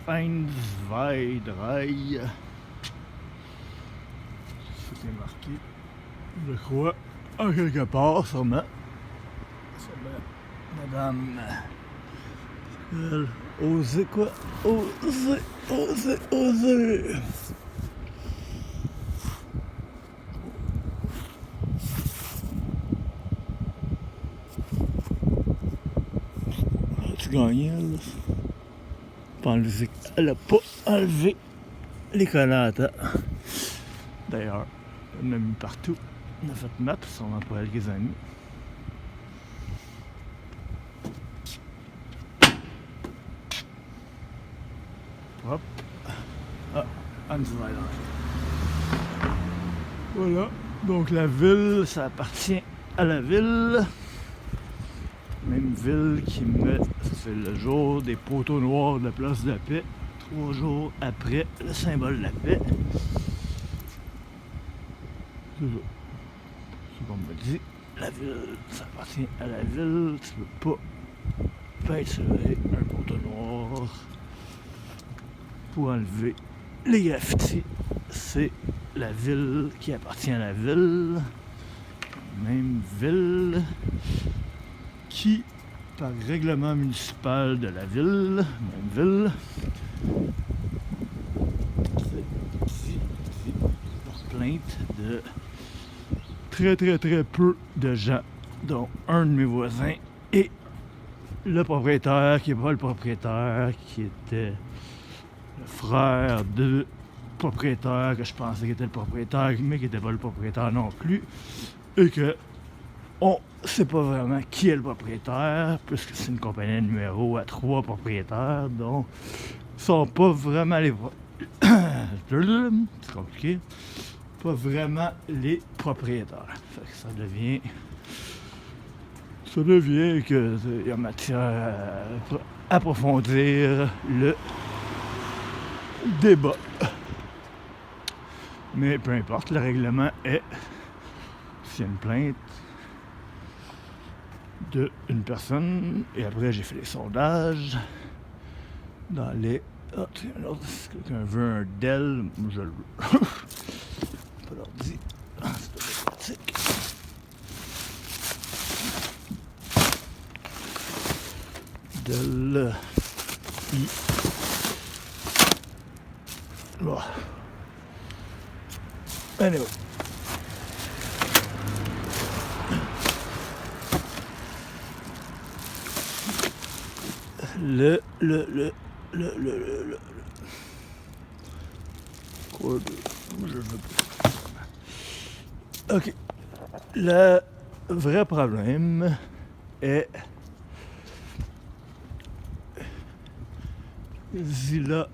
Vereinsweidrei. C'est marqué, je crois, en quelque part, sûrement. Madame. Osez quoi? Osez. As-tu gagné, elle? Elle a pas enlevé les connates. D'ailleurs, elle en a mis partout. On a fait mettre, sûrement pour elle les amis. Hop. Ah, Answeiler. Voilà. Donc la ville, ça appartient à la ville. Même ville qui met, c'est le jour des poteaux noirs de la place de la paix. 3 jours après le symbole de la paix. C'est ça. C'est comme on me dit. La ville, ça appartient à la ville. Tu peux pas peinturer un poteau noir pour enlever les graffitis. C'est la ville qui appartient à la ville. Même ville qui, par règlement municipal de la ville, même ville, porte plainte de très peu de gens, dont un de mes voisins et le propriétaire qui n'est pas le propriétaire, qui était le frère de propriétaire que je pensais qu'il était le propriétaire, mais qui n'était pas le propriétaire non plus, et que on ne sait pas vraiment qui est le propriétaire, puisque c'est une compagnie de numéro à 3 propriétaires, donc ils sont pas vraiment les c'est compliqué, pas vraiment les propriétaires. Fait que ça devient qu'il y a matière à approfondir le débat. Mais peu importe, le règlement est, s'il y a une plainte d'une personne, et après j'ai fait les sondages dans les... Ah, tiens, alors, si quelqu'un veut un Dell, moi je le veux. Pas l'ordi. Ah, c'est pratique. Dell I. Bon. Anyway. Quoi de... Je veux pas. Ok. Le vrai problème est Zilla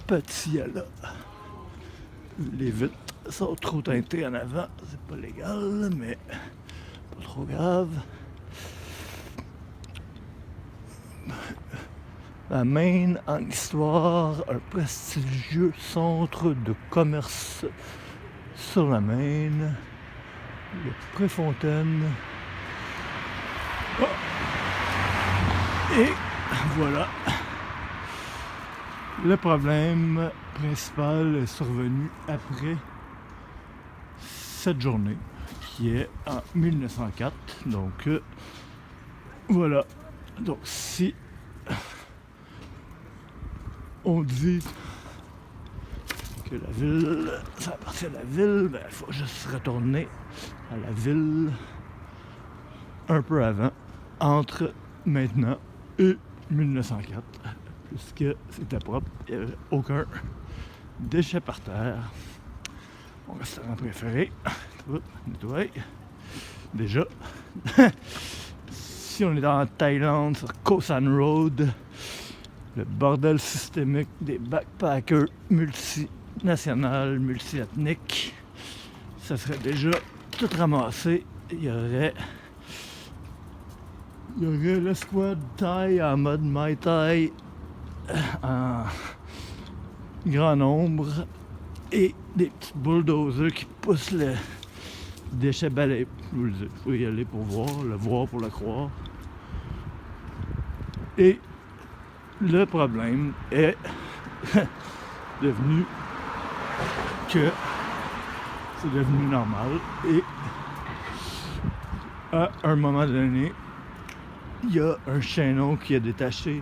Patiala. Les vitres sont trop teintées en avant, c'est pas légal, mais pas trop grave. La Maine en histoire, un prestigieux centre de commerce sur la Maine, le Préfontaine. Oh. Et voilà. Le problème principal est survenu après cette journée, qui est en 1904. Donc, voilà. Donc, si on dit que la ville, ça appartient à la ville, ben, il faut juste retourner à la ville un peu avant, entre maintenant et 1904, puisque c'était propre, il n'y avait aucun déchet par terre. Mon restaurant préféré, tout nettoyé. Déjà, si on est en Thaïlande, sur Koh San Road, le bordel systémique des backpackers multinationales, multiethniques, ça serait déjà tout ramassé. Il y aurait l'escouade Thaï en mode Mai Tai en grand nombre et des petits bulldozers qui poussent le déchet balayé. Il faut y aller pour le voir pour le croire. Et le problème est devenu que c'est devenu normal et à un moment donné, il y a un chaînon qui est détaché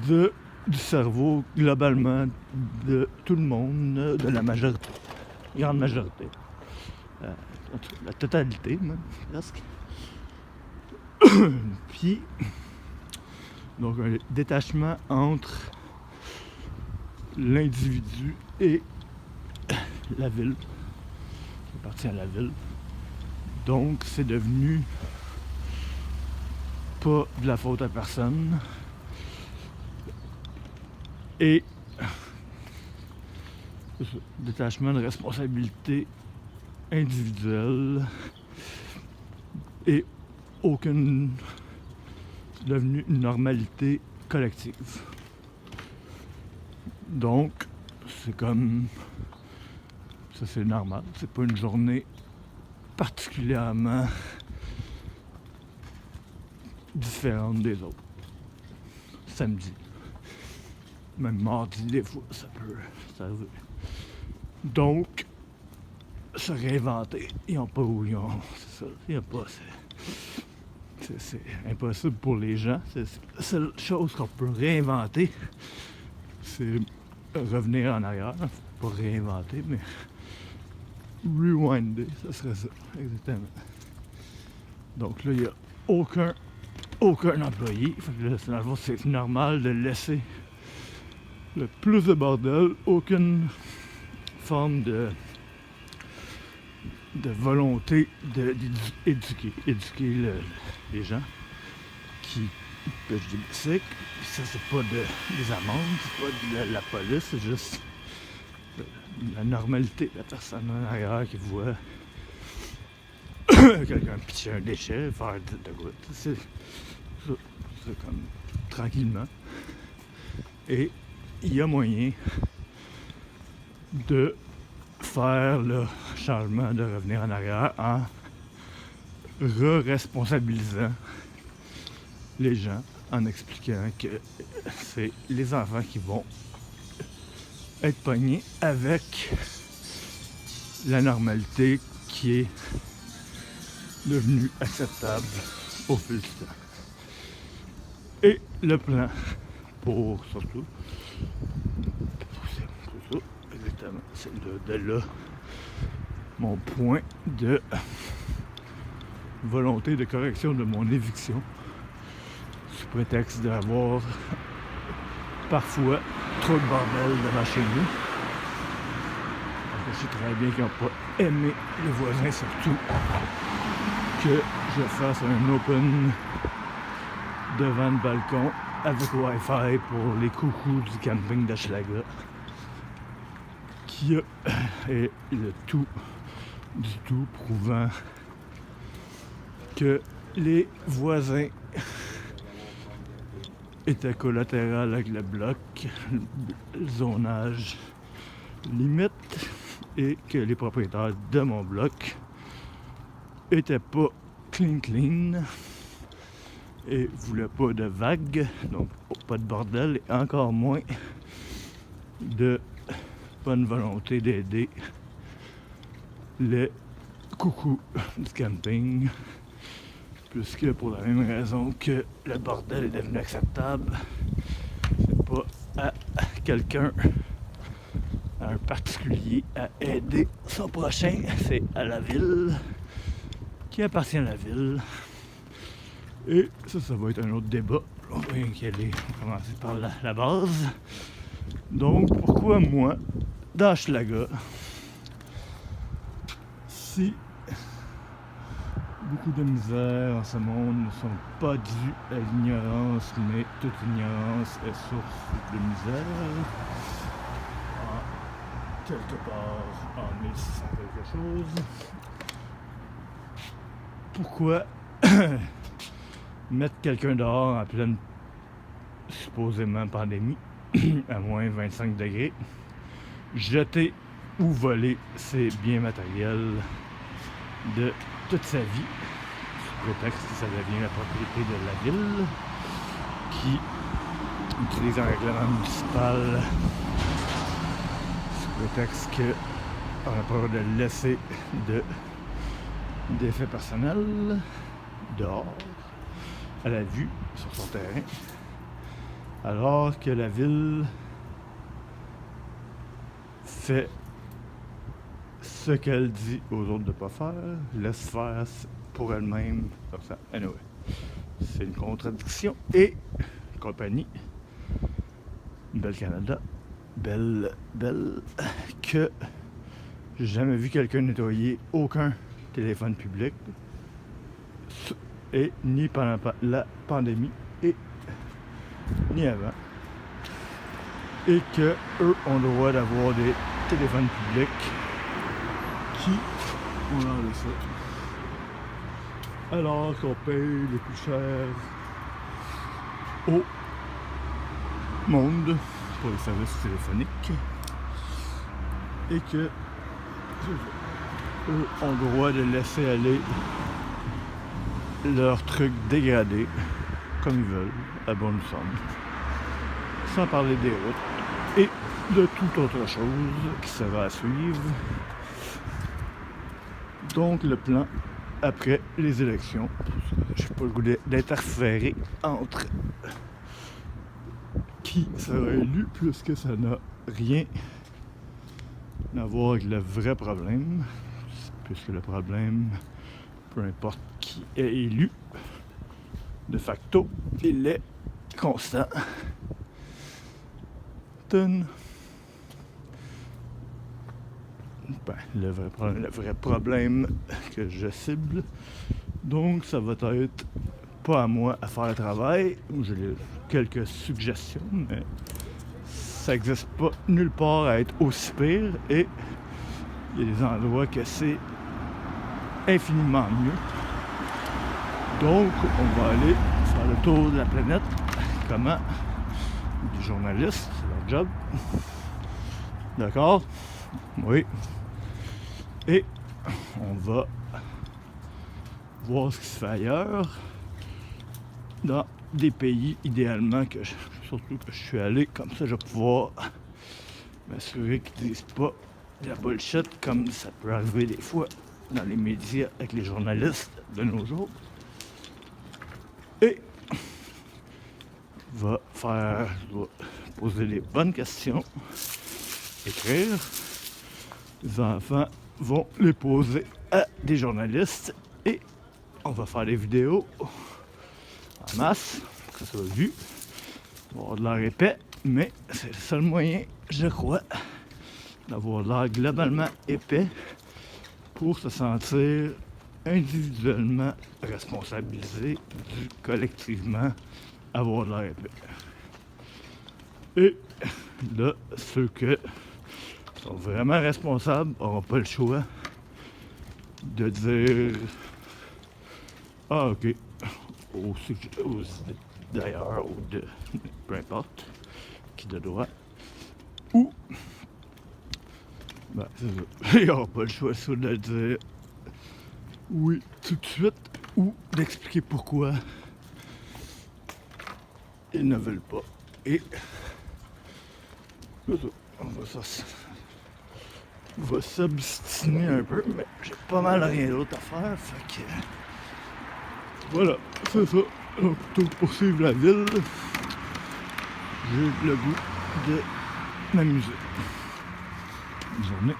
du cerveau globalement de tout le monde, de la majorité, grande majorité, la totalité même presque. Puis donc un détachement entre l'individu et la ville, qui appartient à la ville. Donc c'est devenu pas de la faute à personne. Et détachement de responsabilité individuelle et aucune devenue une normalité collective. Donc, c'est comme ça, c'est normal, c'est pas une journée particulièrement différente des autres. Samedi, même mardi, des fois, ça peut s'arriver. Donc, se réinventer, ils n'ont pas où ils ont. C'est ça, il n'y a pas. C'est impossible pour les gens. C'est la seule chose qu'on peut réinventer, c'est revenir en arrière. Pas réinventer, mais rewinder, ça serait ça, exactement. Donc là, il n'y a aucun employé. Fait que là, dans le fond, c'est normal de laisser le plus de bordel, aucune forme de volonté d'éduquer les gens qui pêchent des bicycles. Ça, c'est pas des amendes, c'est pas de la police, c'est juste la normalité de la personne en arrière qui voit quelqu'un pitcher un déchet, faire de quoi. C'est comme tranquillement. Et il y a moyen de faire le changement, de revenir en arrière en re-responsabilisant les gens, en expliquant que c'est les enfants qui vont être pognés avec la normalité qui est devenue acceptable au fil du temps. Et le plan pour surtout, c'est ça, exactement, c'est de là mon point de volonté de correction de mon éviction, sous prétexte d'avoir parfois trop de bordel devant chez nous. Je sais très bien qu'ils n'ont pas aimé les voisins, surtout que je fasse un open devant le balcon avec Wi-Fi pour les coucous du camping d'Hochelaga, qui est le tout du tout prouvant que les voisins étaient collatéraux avec le bloc, le zonage limite, et que les propriétaires de mon bloc étaient pas clean et voulaient pas de vagues, donc pas de bordel et encore moins de bonne volonté d'aider les coucous du camping, puisque pour la même raison que le bordel est devenu acceptable, c'est pas à quelqu'un, à un particulier, à aider son prochain, c'est à la ville, qui appartient à la ville. Et ça va être un autre débat. On va commencer par la base. Donc, pourquoi moi, dans Hochelaga, si beaucoup de misère en ce monde ne sont pas dues à l'ignorance, mais toute ignorance est source de misère, quelque part en 1600 quelque chose, pourquoi mettre quelqu'un dehors en pleine supposément pandémie à moins 25 degrés, jeter ou voler ses biens matériels de toute sa vie, sous prétexte que ça devient la propriété de la ville, qui utilise un règlement municipal sous prétexte qu'on n'a pas le droit de laisser d'effets personnels dehors, à la vue, sur son terrain, alors que la ville fait ce qu'elle dit aux autres de ne pas faire, laisse faire pour elle-même. Anyway, c'est une contradiction. Et compagnie, Bell Canada, belle, que j'ai jamais vu quelqu'un nettoyer aucun téléphone public, et ni pendant la pandémie, et ni avant. Et que eux ont le droit d'avoir des téléphones publics qui ont l'air de ça. Alors qu'on paye le plus cher au monde pour les services téléphoniques. Et que eux ont le droit de laisser aller leurs trucs dégradés comme ils veulent, à bonne somme. Sans parler des routes et de toute autre chose qui sera à suivre. Donc le plan après les élections, je n'ai pas le goût d'interférer entre qui sera élu, puisque ça n'a rien à voir avec le vrai problème, puisque le problème, peu importe qui est élu, de facto, il est constant. Le vrai problème que je cible, donc ça va être pas à moi à faire le travail, j'ai quelques suggestions, mais ça n'existe pas nulle part à être aussi pire, et il y a des endroits que c'est infiniment mieux. Donc on va aller faire le tour de la planète. Comment? Les journalistes, c'est leur job. D'accord? Oui. Et on va voir ce qui se fait ailleurs, dans des pays idéalement surtout que je suis allé, comme ça je vais pouvoir m'assurer qu'ils disent pas de la bullshit comme ça peut arriver des fois dans les médias avec les journalistes de nos jours. Et je vais poser les bonnes questions, écrire. Les enfants vont les poser à des journalistes et on va faire des vidéos en masse, que ça soit vu. On va avoir de l'air épais, mais c'est le seul moyen, je crois, d'avoir de l'air globalement épais pour se sentir individuellement responsabilisé, collectivement avoir de l'air épais. Et là, ceux qui sont vraiment responsables n'auront pas le choix de dire ah ok, d'ailleurs, ou de peu importe, qui de droit, ou il n'y aura pas le choix soit de dire oui tout de suite, ou d'expliquer pourquoi ils ne veulent pas. Et on va s'obstiner un peu, mais j'ai pas mal rien d'autre à faire, fait que voilà, c'est ça. Donc, plutôt que poursuivre la ville, j'ai le goût de m'amuser. Bonne journée.